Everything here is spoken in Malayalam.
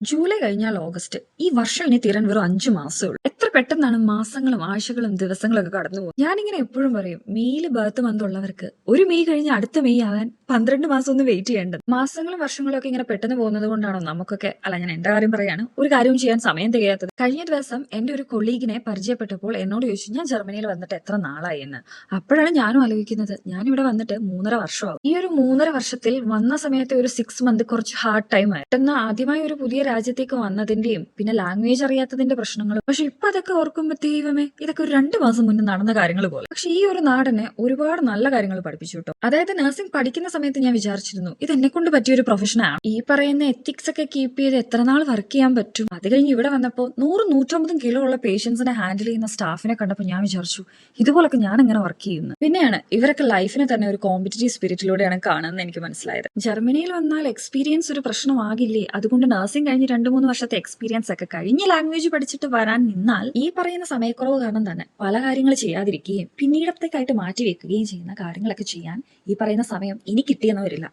ജൂലൈ കഴിഞ്ഞാൽ ഓഗസ്റ്റ്. ഈ വർഷം ഇനി തീരാൻ വെറും 5 മാസമേ ഉള്ളൂ. എത്ര പെട്ടെന്നാണ് മാസങ്ങളും ആഴ്ചകളും ദിവസങ്ങളും ഒക്കെ കടന്നു പോകുന്നത്. ഞാനിങ്ങനെ എപ്പോഴും പറയും, മെയ്യില് ബർത്ത് മന്ത് ഉള്ളവർക്ക് ഒരു മെയ് കഴിഞ്ഞ് അടുത്ത മെയ് ആകാൻ 12 മാസം ഒന്ന് വെയിറ്റ് ചെയ്യേണ്ടത്. മാസങ്ങളും വർഷങ്ങളും ഒക്കെ ഇങ്ങനെ പെട്ടെന്ന് പോകുന്നത് കൊണ്ടാണോ നമുക്കൊക്കെ, അല്ല ഞാൻ എന്റെ കാര്യം പറയാണ്, ഒരു കാര്യവും ചെയ്യാൻ സമയം തികയാത്തത്. കഴിഞ്ഞ ദിവസം എന്റെ ഒരു കൊളീഗിനെ പരിചയപ്പെട്ടപ്പോൾ എന്നോട് ചോദിച്ചു, ഞാൻ ജർമ്മനിയിൽ വന്നിട്ട് എത്ര നാളായി എന്ന്. അപ്പോഴാണ് ഞാനും ആലോചിക്കുന്നത്, ഞാനിവിടെ വന്നിട്ട് 3.5 വർഷമാവും. ഈ ഒരു 3.5 വർഷത്തിൽ വന്ന സമയത്തെ ഒരു 6 മന്ത് കുറച്ച് ഹാർഡ് ടൈം ആയി. പെട്ടെന്ന് ആദ്യമായി ഒരു പുതിയ രാജ്യത്തേക്ക് വന്നതിന്റെയും പിന്നെ ലാംഗ്വേജ് അറിയാത്തതിന്റെ പ്രശ്നങ്ങളും. പക്ഷെ ഇപ്പൊ അതൊക്കെ ഓർക്കുമ്പോ ദൈവമേ, ഇതൊക്കെ ഒരു 2 മാസം മുന്നേ നടന്ന കാര്യങ്ങൾ പോലെ. പക്ഷെ ഈ ഒരു നാടിനെ ഒരുപാട് നല്ല കാര്യങ്ങൾ പഠിപ്പിച്ചു കേട്ടോ. അതായത് നഴ്സിംഗ് പഠിക്കുന്ന സമയത്ത് ഞാൻ വിചാരിച്ചിരുന്നു, ഇത് എന്നെ കൊണ്ട് പറ്റിയ ഒരു പ്രൊഫഷനാണ്. ഈ പറയുന്ന എത്തിക്സ് ഒക്കെ കീപ്പ് ചെയ്ത് എത്ര നാൾ വർക്ക് ചെയ്യാൻ പറ്റും. അത് കഴിഞ്ഞ് ഇവിടെ വന്നപ്പോൾ 100-150 കിലോ ഉള്ള പേഷ്യൻസിനെ ഹാൻഡിൽ ചെയ്യുന്ന സ്റ്റാഫിനെ കണ്ടപ്പോൾ ഞാൻ വിചാരിച്ചു, ഇതുപോലൊക്കെ ഞാൻ എങ്ങനെ വർക്ക് ചെയ്യുന്നു. പിന്നെയാണ് ഇവരൊക്കെ ലൈഫിനെ തന്നെ ഒരു കോമ്പറ്റീറ്റീവ് സ്പിരിറ്റിലൂടെയാണ് കാണുന്നത് എനിക്ക് മനസ്സിലായത്. ജർമ്മനിയിൽ വന്നാൽ എക്സ്പീരിയൻസ് ഒരു പ്രശ്നമാകില്ലേ, അതുകൊണ്ട് നഴ്സിംഗ് കഴിഞ്ഞ് 2-3 വർഷത്തെ എക്സ്പീരിയൻസ് ഒക്കെ കഴിഞ്ഞ് ലാംഗ്വേജ് പഠിച്ചിട്ട് വരാൻ നിന്നാൽ ഈ പറയുന്ന സമയക്കുറവ് കാരണം തന്നെ പല കാര്യങ്ങൾ ചെയ്യാതിരിക്കുകയും പിന്നീടത്തേക്കായിട്ട് മാറ്റി വെക്കുകയും ചെയ്യുന്ന കാര്യങ്ങളൊക്കെ ചെയ്യാൻ ഈ പറയുന്ന സമയം ഇനി കിട്ടിയെന്ന് വരില്ല.